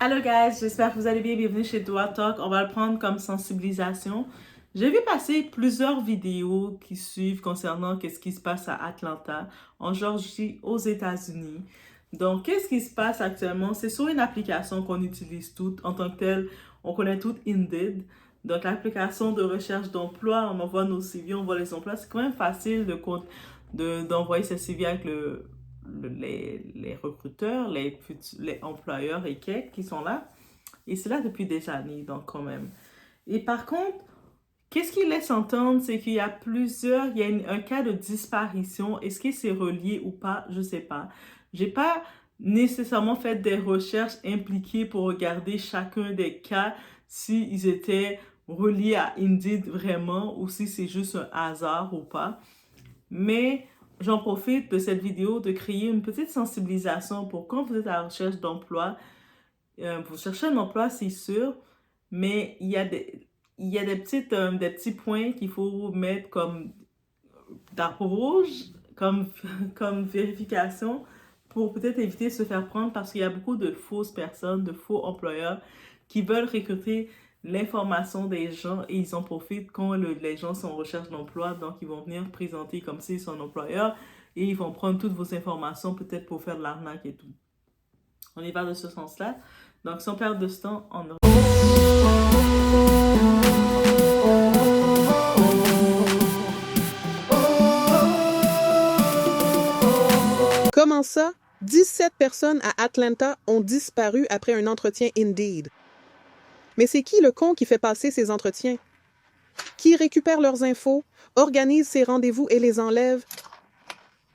Hello guys, j'espère que vous allez bien. Bienvenue chez Doa Talk. On va le prendre comme sensibilisation. J'ai vu passer plusieurs vidéos qui suivent concernant qu'est-ce qui se passe à Atlanta, en Georgie, aux États-Unis. Donc, qu'est-ce qui se passe actuellement? C'est sur une application qu'on utilise toutes. En tant que telle, on connaît toutes Indeed. Donc, l'application de recherche d'emploi, on envoie nos CV, on voit les emplois. C'est quand même facile d'envoyer ses CV avec les recruteurs, les employeurs et qui sont là. Et c'est là depuis des années, donc quand même. Et par contre, qu'est-ce qu'il laisse entendre, c'est qu'il y a un cas de disparition. Est-ce que c'est relié ou pas? Je sais pas. J'ai pas nécessairement fait des recherches impliquées pour regarder chacun des cas, s'ils étaient reliés à Indeed vraiment ou si c'est juste un hasard ou pas. Mais j'en profite de cette vidéo de créer une petite sensibilisation pour quand vous êtes à la recherche d'emploi. Vous cherchez un emploi, c'est sûr, mais il y a des petits points qu'il faut mettre comme drapeau rouge, comme vérification pour peut-être éviter de se faire prendre parce qu'il y a beaucoup de fausses personnes, de faux employeurs qui veulent recruter l'information des gens et ils en profitent quand les gens sont en recherche d'emploi. Donc, ils vont venir présenter comme s'ils sont un employeur et ils vont prendre toutes vos informations peut-être pour faire de l'arnaque et tout. On y va de ce sens-là. Donc, sans perdre de temps, on a... Comment ça? 17 personnes à Atlanta ont disparu après un entretien Indeed. Mais c'est qui le con qui fait passer ces entretiens? Qui récupère leurs infos, organise ces rendez-vous et les enlève?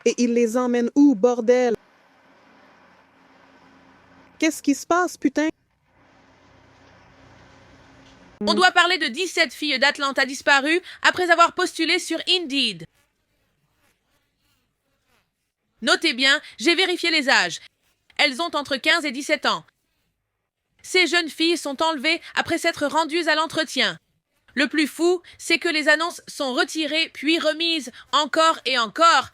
Et il les emmène où, bordel? Qu'est-ce qui se passe, putain? On doit parler de 17 filles d'Atlanta disparues après avoir postulé sur Indeed. Notez bien, j'ai vérifié les âges. Elles ont entre 15 et 17 ans. Ces jeunes filles sont enlevées après s'être rendues à l'entretien. Le plus fou, c'est que les annonces sont retirées puis remises encore et encore.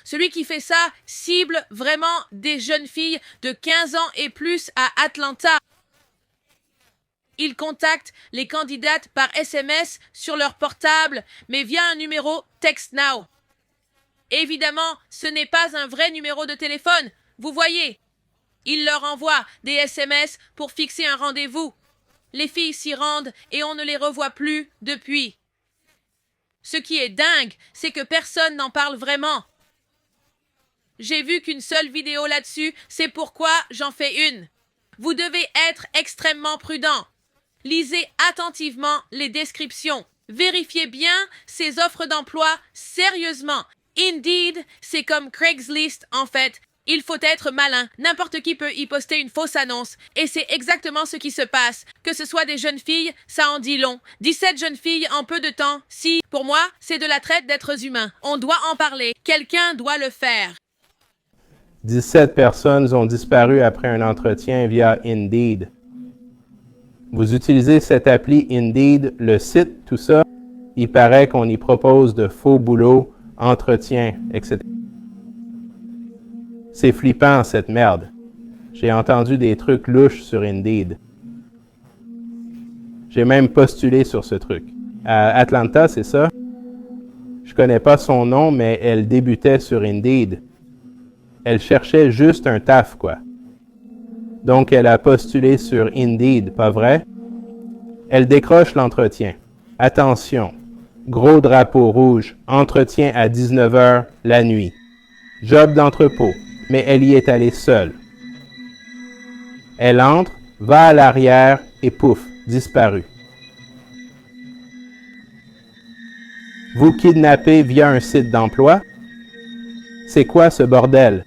Celui qui fait ça cible vraiment des jeunes filles de 15 ans et plus à Atlanta. Il contacte les candidates par SMS sur leur portable, mais via un numéro Text Now. Évidemment, ce n'est pas un vrai numéro de téléphone, vous voyez. Il leur envoie des SMS pour fixer un rendez-vous. Les filles s'y rendent et on ne les revoit plus depuis. Ce qui est dingue, c'est que personne n'en parle vraiment. J'ai vu qu'une seule vidéo là-dessus, c'est pourquoi j'en fais une. Vous devez être extrêmement prudent. Lisez attentivement les descriptions. Vérifiez bien ces offres d'emploi sérieusement. Indeed, c'est comme Craigslist en fait. Il faut être malin. N'importe qui peut y poster une fausse annonce. Et c'est exactement ce qui se passe. Que ce soit des jeunes filles, ça en dit long. 17 jeunes filles en peu de temps. Si, pour moi, c'est de la traite d'êtres humains. On doit en parler. Quelqu'un doit le faire. 17 personnes ont disparu après un entretien via Indeed. Vous utilisez cette appli Indeed, le site, tout ça. Il paraît qu'on y propose de faux boulots, entretiens, etc. C'est flippant, cette merde. J'ai entendu des trucs louches sur Indeed. J'ai même postulé sur ce truc. À Atlanta, c'est ça? Je connais pas son nom, mais elle débutait sur Indeed. Elle cherchait juste un taf, quoi. Donc, elle a postulé sur Indeed, pas vrai? Elle décroche l'entretien. Attention, gros drapeau rouge, entretien à 19h la nuit. Job d'entrepôt, mais elle y est allée seule. Elle entre, va à l'arrière et pouf, disparue. Vous kidnappez via un site d'emploi? C'est quoi ce bordel?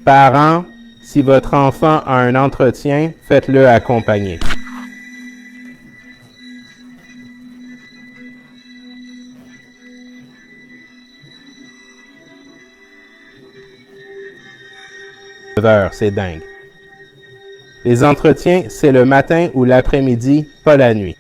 Parents, si votre enfant a un entretien, faites-le accompagner. C'est dingue. Les entretiens, c'est le matin ou l'après-midi, pas la nuit.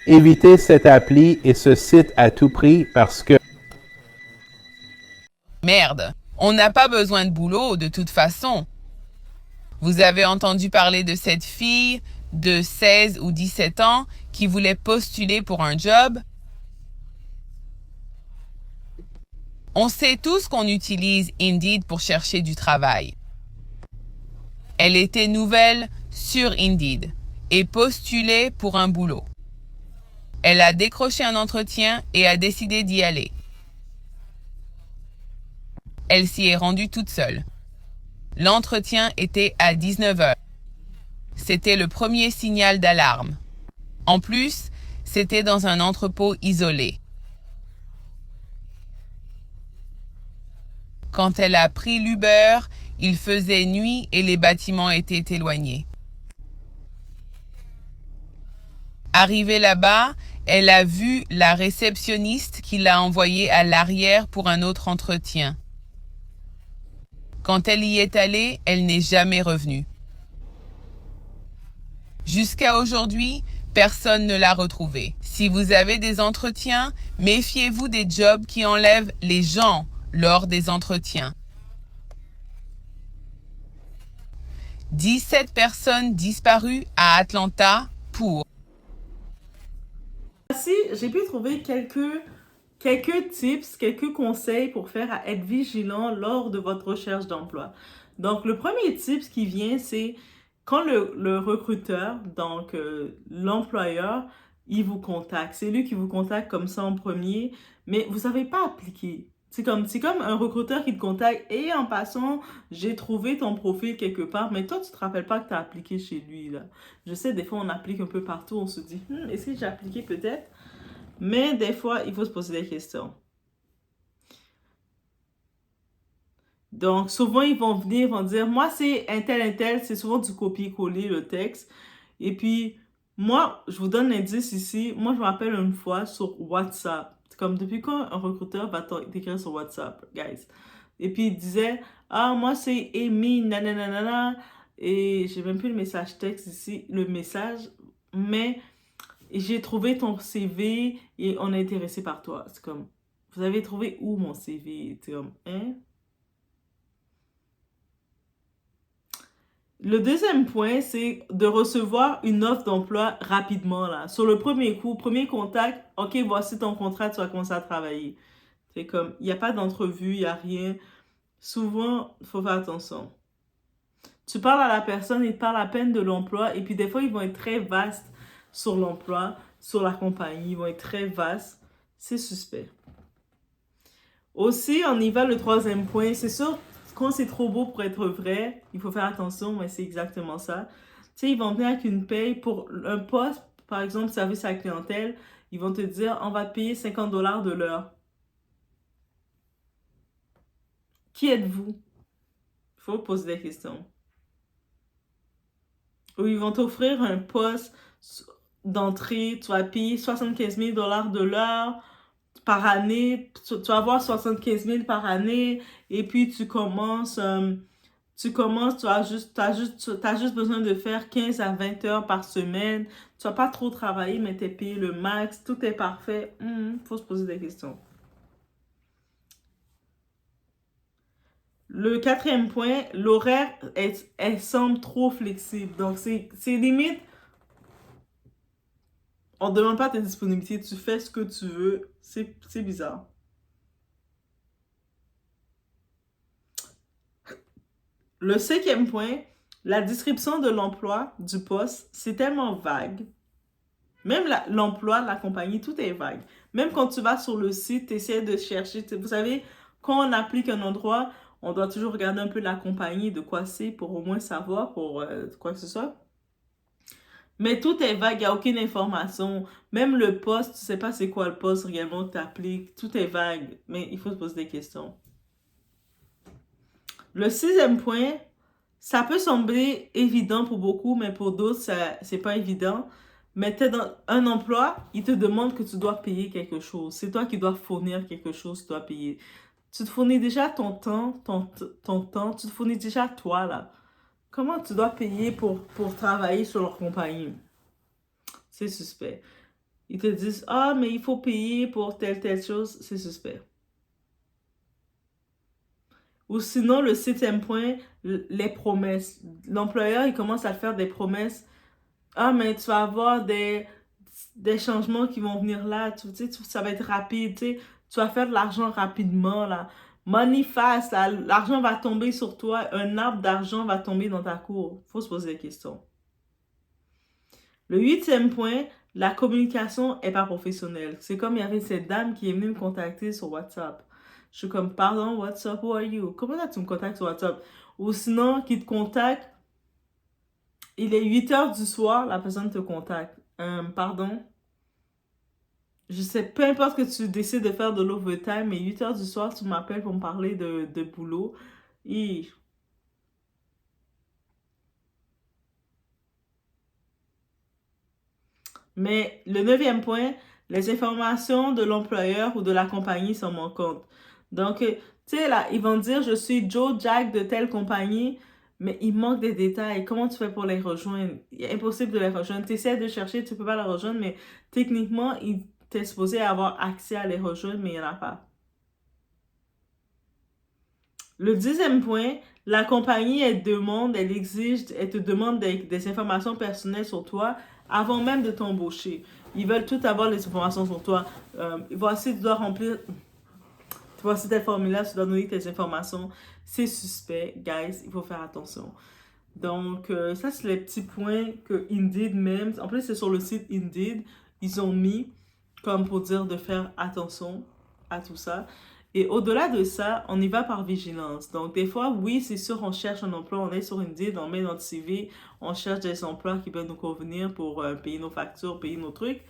Évitez cette appli et ce site à tout prix parce que... Merde. On n'a pas besoin de boulot de toute façon. Vous avez entendu parler de cette fille de 16 ou 17 ans qui voulait postuler pour un job? On sait tous qu'on utilise Indeed pour chercher du travail. Elle était nouvelle sur Indeed et postulait pour un boulot. Elle a décroché un entretien et a décidé d'y aller. Elle s'y est rendue toute seule. L'entretien était à 19 heures. C'était le premier signal d'alarme. En plus, c'était dans un entrepôt isolé. Quand elle a pris l'Uber, il faisait nuit et les bâtiments étaient éloignés. Arrivée là-bas, elle a vu la réceptionniste qui l'a envoyée à l'arrière pour un autre entretien. Quand elle y est allée, elle n'est jamais revenue. Jusqu'à aujourd'hui, personne ne l'a retrouvée. Si vous avez des entretiens, méfiez-vous des jobs qui enlèvent les gens lors des entretiens. 17 personnes disparues à Atlanta pour... Voici, j'ai pu trouver quelques tips, quelques conseils pour faire à être vigilant lors de votre recherche d'emploi. Donc, le premier tip qui vient, c'est quand le recruteur, donc l'employeur, il vous contacte. C'est lui qui vous contacte comme ça en premier, mais vous savez pas appliquer. C'est comme un recruteur qui te contacte et en passant, j'ai trouvé ton profil quelque part, mais toi, tu te rappelles pas que tu as appliqué chez lui, là. Je sais, des fois, on applique un peu partout, on se dit, est-ce que j'ai appliqué peut-être? Mais des fois, il faut se poser des questions. Donc, souvent, ils vont venir, ils vont dire, moi, c'est un tel, c'est souvent du copier-coller, le texte. Et puis, moi, je vous donne l'indice ici. Moi, je me rappelle une fois sur WhatsApp. C'est comme depuis quand un recruteur va t'écrire sur WhatsApp, guys. Et puis, il disait, ah, moi, c'est Amy, nanana, et j'ai même plus le message texte ici, le message, mais j'ai trouvé ton CV et on est intéressé par toi. C'est comme, vous avez trouvé où mon CV? C'est comme, hein? Le deuxième point, c'est de recevoir une offre d'emploi rapidement, là. Sur le premier coup, premier contact, OK, voici ton contrat, tu vas commencer à travailler. C'est comme, il n'y a pas d'entrevue, il n'y a rien. Souvent, il faut faire attention. Tu parles à la personne, il te parle à peine de l'emploi, et puis des fois, ils vont être très vastes sur l'emploi, sur la compagnie, ils vont être très vastes. C'est suspect. Aussi, on y va le troisième point. C'est sûr, quand c'est trop beau pour être vrai, il faut faire attention, mais c'est exactement ça. Tu sais, ils vont venir avec une paye pour un poste, par exemple, service à la clientèle. Ils vont te dire, on va te payer 50 $ de l'heure. Qui êtes-vous? Il faut poser des questions. Ou ils vont t'offrir un poste d'entrée, tu vas payer 75 000 $ de l'heure par année, tu vas avoir 75 000 par année, et puis tu commences, t'as juste besoin de faire 15 à 20 heures par semaine, tu vas pas trop travailler, mais t'es payé le max, tout est parfait, faut se poser des questions. Le quatrième point, l'horaire, elle semble trop flexible, donc c'est limite, on ne demande pas tes disponibilités, tu fais ce que tu veux, c'est bizarre. Le cinquième point, la description de l'emploi du poste, c'est tellement vague. Même l'emploi, la compagnie, tout est vague. Même quand tu vas sur le site, tu essaies de chercher. Vous savez, quand on applique un endroit, on doit toujours regarder un peu la compagnie, de quoi c'est, pour au moins savoir, pour quoi que ce soit. Mais tout est vague, il n'y a aucune information. Même le poste, tu ne sais pas c'est quoi le poste réellement que tu appliques. Tout est vague, mais il faut se poser des questions. Le sixième point, ça peut sembler évident pour beaucoup, mais pour d'autres, c'est pas évident. Mais tu es dans un emploi, il te demande que tu dois payer quelque chose. C'est toi qui dois fournir quelque chose, tu dois payer. Tu te fournis déjà ton temps, tu te fournis déjà toi, là. Comment tu dois payer pour travailler sur leur compagnie? C'est suspect. Ils te disent, ah, mais il faut payer pour telle chose, c'est suspect. Ou sinon, le 7e point, les promesses. L'employeur, il commence à faire des promesses. Ah, mais tu vas avoir des changements qui vont venir là. Tu sais, ça va être rapide. Tu sais, tu vas faire de l'argent rapidement, là. Money fast, là. L'argent va tomber sur toi. Un arbre d'argent va tomber dans ta cour. Faut se poser des questions. Le 8e point, la communication est pas professionnelle. C'est comme il y avait cette dame qui est venue me contacter sur WhatsApp. Je suis comme, pardon, WhatsApp, who are you? Comment ça tu me contactes sur WhatsApp? Ou sinon, qui te contacte, il est 8 heures du soir, la personne te contacte. Pardon? Je sais, peu importe que tu décides de faire de l'overtime, mais 8 heures du soir, tu m'appelles pour me parler de boulot. Et mais le 9e point, les informations de l'employeur ou de la compagnie sont manquantes. Donc, tu sais, là, ils vont dire, je suis Joe Jack de telle compagnie, mais il manque des détails. Comment tu fais pour les rejoindre? Il est impossible de les rejoindre. Tu essaies de chercher, tu peux pas les rejoindre, mais techniquement, tu es supposé avoir accès à les rejoindre, mais il n'y en a pas. Le 10e point, la compagnie, elle te demande des informations personnelles sur toi avant même de t'embaucher. Ils veulent tout avoir les informations sur toi. Voici, tu dois remplir, voici tel formulaire, tu dois donner tes informations. C'est suspect, guys, il faut faire attention. Donc, ça, c'est les petits points que Indeed même, en plus, c'est sur le site Indeed, ils ont mis comme pour dire de faire attention à tout ça. Et au-delà de ça, on y va par vigilance. Donc, des fois, oui, c'est sûr, on cherche un emploi, on est sur Indeed, on met notre CV, on cherche des emplois qui peuvent nous convenir pour payer nos factures, payer nos trucs.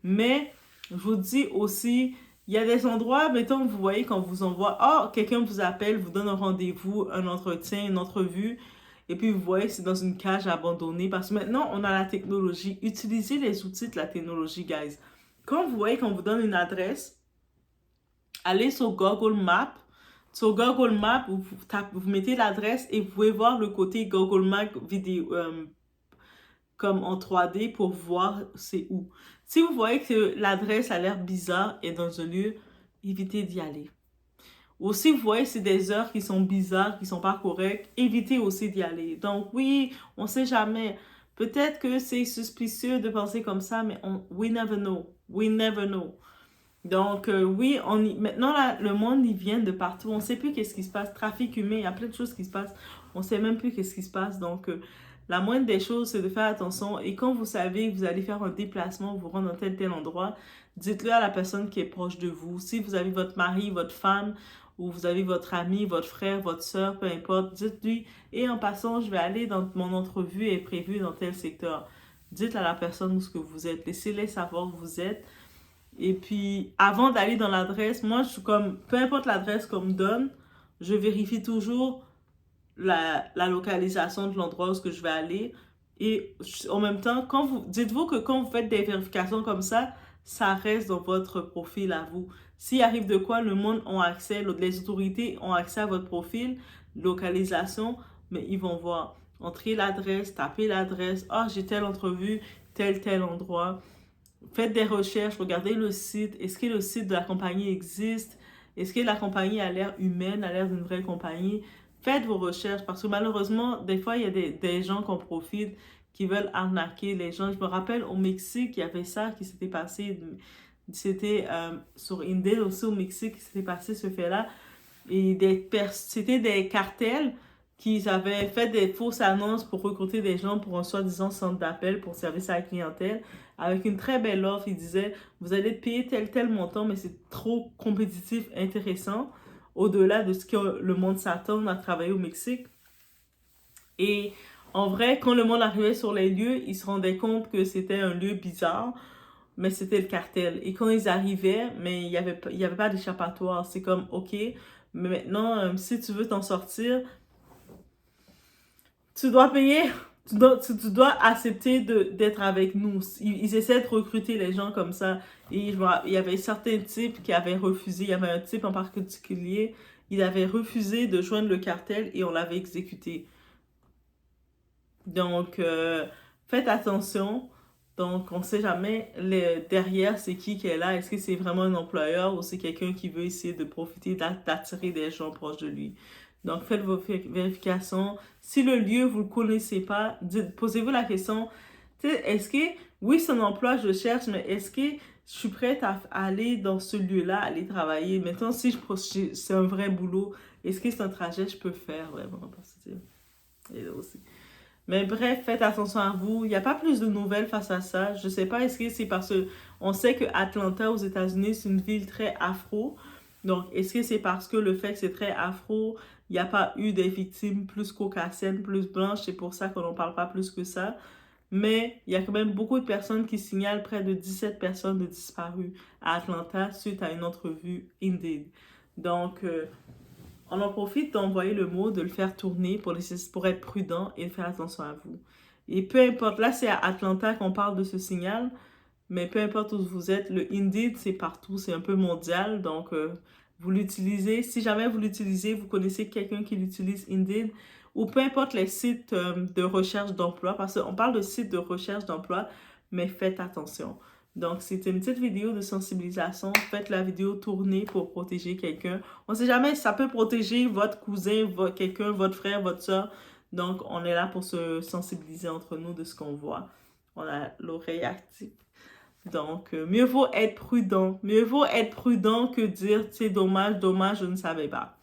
Mais, je vous dis aussi, il y a des endroits, mettons, vous voyez, quand vous envoie, quelqu'un vous appelle, vous donne un rendez-vous, un entretien, une entrevue, et puis vous voyez, c'est dans une cage abandonnée. Parce que maintenant, on a la technologie. Utilisez les outils de la technologie, guys. Quand vous voyez qu'on vous donne une adresse, allez sur Google Maps. Sur Google Maps, vous mettez l'adresse et vous pouvez voir le côté Google Maps vidéo, comme en 3D pour voir c'est où. Si vous voyez que l'adresse a l'air bizarre et dans un lieu, évitez d'y aller. Ou si vous voyez que c'est des heures qui sont bizarres, qui sont pas correctes, évitez aussi d'y aller. Donc oui, on sait jamais. Peut-être que c'est suspicieux de penser comme ça, mais we never know. We never know. Donc, oui, maintenant, là, le monde, il vient de partout. On ne sait plus qu'est-ce qui se passe. Trafic humain, il y a plein de choses qui se passent. On ne sait même plus qu'est-ce qui se passe. Donc, la moindre des choses, c'est de faire attention. Et quand vous savez que vous allez faire un déplacement, vous rendre dans tel endroit, dites-le à la personne qui est proche de vous. Si vous avez votre mari, votre femme, ou vous avez votre ami, votre frère, votre soeur, peu importe, dites-lui. Et en passant, je vais aller dans mon entrevue est prévue dans tel secteur. Dites à la personne où ce que vous êtes. Laissez-les savoir où vous êtes. Et puis, avant d'aller dans l'adresse, moi, je suis comme, peu importe l'adresse qu'on me donne, je vérifie toujours la localisation de l'endroit où je vais aller. Et en même temps, dites-vous que quand vous faites des vérifications comme ça reste dans votre profil à vous. S'il arrive de quoi, le monde a accès, les autorités ont accès à votre profil, localisation, mais ils vont voir. Entrez l'adresse, tapez l'adresse, j'ai telle entrevue, tel endroit. Faites des recherches, regardez le site. Est-ce que le site de la compagnie existe? Est-ce que la compagnie a l'air humaine, a l'air d'une vraie compagnie? Faites vos recherches parce que malheureusement, des fois, il y a des gens qui en profitent, qui veulent arnaquer les gens. Je me rappelle au Mexique, il y avait ça qui s'était passé. C'était sur Indeed aussi au Mexique qui s'était passé ce fait-là. Et c'était des cartels qui avaient fait des fausses annonces pour recruter des gens pour un soi-disant centre d'appel pour service à la clientèle. Avec une très belle offre, ils disaient, vous allez payer tel montant, mais c'est trop compétitif, intéressant, au-delà de ce que le monde s'attend à travailler au Mexique. Et en vrai, quand le monde arrivait sur les lieux, ils se rendaient compte que c'était un lieu bizarre, mais c'était le cartel. Et quand ils arrivaient, mais il y avait pas d'échappatoire. C'est comme, ok, mais maintenant, si tu veux t'en sortir, tu dois payer, tu dois accepter d'être avec nous. Ils essaient de recruter les gens comme ça. Et il y avait certains types qui avaient refusé. Il y avait un type en particulier, il avait refusé de joindre le cartel et on l'avait exécuté. Donc, faites attention Donc, on ne sait jamais derrière c'est qui est là. Est-ce que c'est vraiment un employeur ou c'est quelqu'un qui veut essayer de profiter, d'attirer des gens proches de lui. Donc, faites vos vérifications. Si le lieu, vous ne le connaissez pas, posez-vous la question, est-ce que, oui, c'est un emploi, je cherche, mais est-ce que je suis prête à aller dans ce lieu-là, aller travailler? Maintenant, si c'est un vrai boulot, est-ce que c'est un trajet que je peux faire vraiment? Et là aussi. Mais bref, faites attention à vous. Il n'y a pas plus de nouvelles face à ça. Je ne sais pas, est-ce que c'est parce que on sait que Atlanta aux États-Unis, c'est une ville très afro. Donc, est-ce que c'est parce que le fait que c'est très afro, il n'y a pas eu des victimes plus caucasiennes, plus blanches? C'est pour ça qu'on n'en parle pas plus que ça. Mais il y a quand même beaucoup de personnes qui signalent près de 17 personnes de disparues à Atlanta suite à une entrevue Indeed. Donc, on en profite d'envoyer le mot, de le faire tourner pour être prudent et faire attention à vous. Et peu importe, là c'est à Atlanta qu'on parle de ce signal, mais peu importe où vous êtes, le Indeed c'est partout, c'est un peu mondial, donc vous l'utilisez. Si jamais vous l'utilisez, vous connaissez quelqu'un qui l'utilise Indeed, ou peu importe les sites de recherche d'emploi, parce qu'on parle de sites de recherche d'emploi, mais faites attention. Donc, c'était une petite vidéo de sensibilisation. Faites la vidéo tourner pour protéger quelqu'un. On ne sait jamais, ça peut protéger votre cousin, quelqu'un, votre frère, votre soeur. Donc, on est là pour se sensibiliser entre nous de ce qu'on voit. On a l'oreille active. Donc, mieux vaut être prudent. Mieux vaut être prudent que dire, c'est dommage, dommage, je ne savais pas.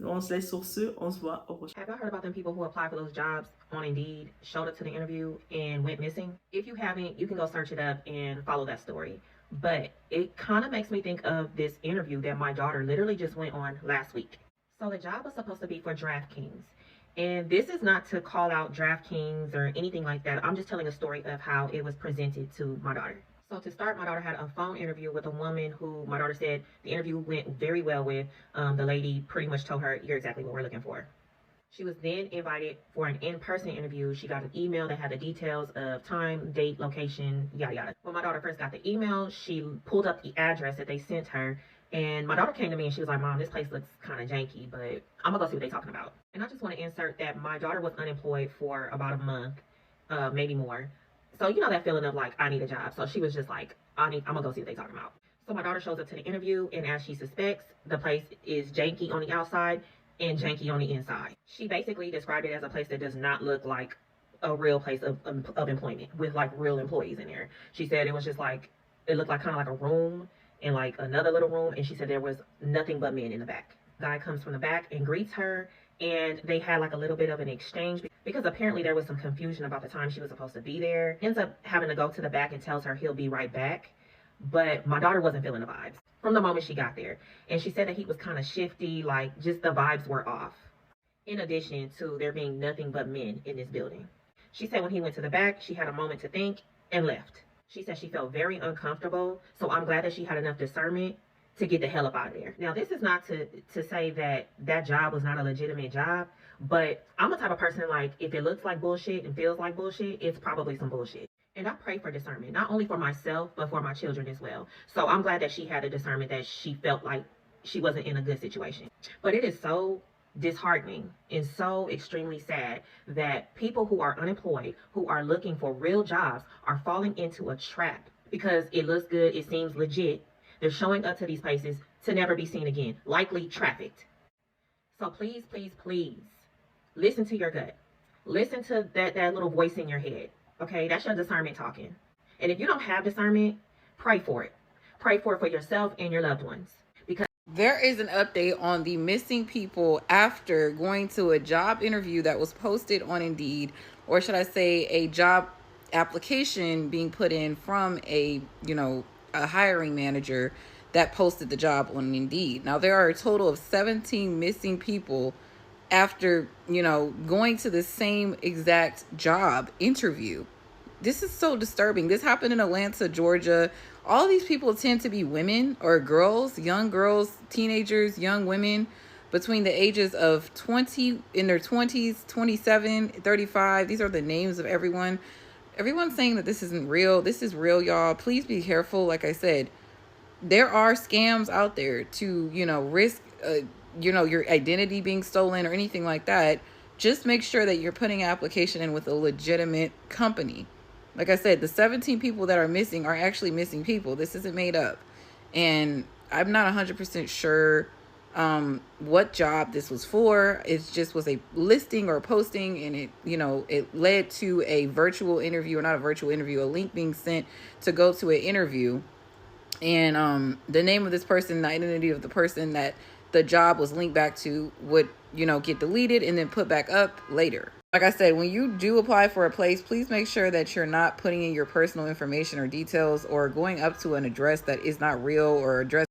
On se laisse sur ce, on se voit au prochain. Have I heard about them people who apply for those jobs on Indeed, showed up to the interview, and went missing? If you haven't, you can go search it up and follow that story. But it kind of makes me think of this interview that my daughter literally just went on last week. So the job was supposed to be for DraftKings. And this is not to call out DraftKings or anything like that. I'm just telling a story of how it was presented to my daughter. So to start, my daughter had a phone interview with a woman who my daughter said the interview went very well with. The lady pretty much told her, you're exactly what we're looking for. She was then invited for an in-person interview. She got an email that had the details of time, date, location, yada, yada. When my daughter first got the email, she pulled up the address that they sent her. And my daughter came to me and she was like, Mom, this place looks kind of janky, but I'm going to go see what they're talking about. And I just want to insert that my daughter was unemployed for about a month, maybe more. So, you know that feeling of like, I need a job. So she was just like, I'm going to go see what they're talking about. So my daughter shows up to the interview, and as she suspects, the place is janky on the outside and janky on the inside. She basically described it as a place that does not look like a real place of employment with like real employees in there. She said it was just like, it looked like kind of like a room and like another little room. And she said there was nothing but men in the back. Guy comes from the back and greets her, and they had like a little bit of an exchange because apparently there was some confusion about the time she was supposed to be there. Ends up having to go to the back and tells her he'll be right back. But my daughter wasn't feeling the vibes from the moment she got there. And she said that he was kind of shifty, like just the vibes were off. In addition to there being nothing but men in this building. She said when he went to the back, she had a moment to think and left. She said she felt very uncomfortable. So I'm glad that she had enough discernment to get the hell up out of there. Now, this is not to say that that job was not a legitimate job, but I'm the type of person like, if it looks like bullshit and feels like bullshit, it's probably some bullshit. And I pray for discernment, not only for myself, but for my children as well. So I'm glad that she had a discernment that she felt like she wasn't in a good situation. But it is so disheartening and so extremely sad that people who are unemployed, who are looking for real jobs, are falling into a trap because it looks good, it seems legit. They're showing up to these places to never be seen again, likely trafficked. So please, please, please, listen to your gut. Listen to that little voice in your head. Okay, that's your discernment talking. And if you don't have discernment, pray for it. Pray for it for yourself and your loved ones. Because there is an update on the missing people after going to a job interview that was posted on Indeed, or should I say a job application being put in from a hiring manager that posted the job on Indeed. Now, there are a total of 17 missing people after, going to the same exact job interview. This is so disturbing. This happened in Atlanta, Georgia. All these people tend to be women or girls, young girls, teenagers, young women between the ages of 20, in their 20s, 27, 35. These are the names of everyone. Everyone's saying that this isn't real. This is real, y'all. Please be careful. Like I said, there are scams out there to, risk, your identity being stolen or anything like that. Just make sure that you're putting an application in with a legitimate company. Like I said, the 17 people that are missing are actually missing people. This isn't made up. And I'm not 100% sure what job this was for. It just was a listing or a posting, and it, you know, it led to a virtual interview, or not a virtual interview, a link being sent to go to an interview. And the name of this person, the identity of the person that the job was linked back to would, you know, get deleted and then put back up later. Like I said, when you do apply for a place, please make sure that you're not putting in your personal information or details, or going up to an address that is not real, or address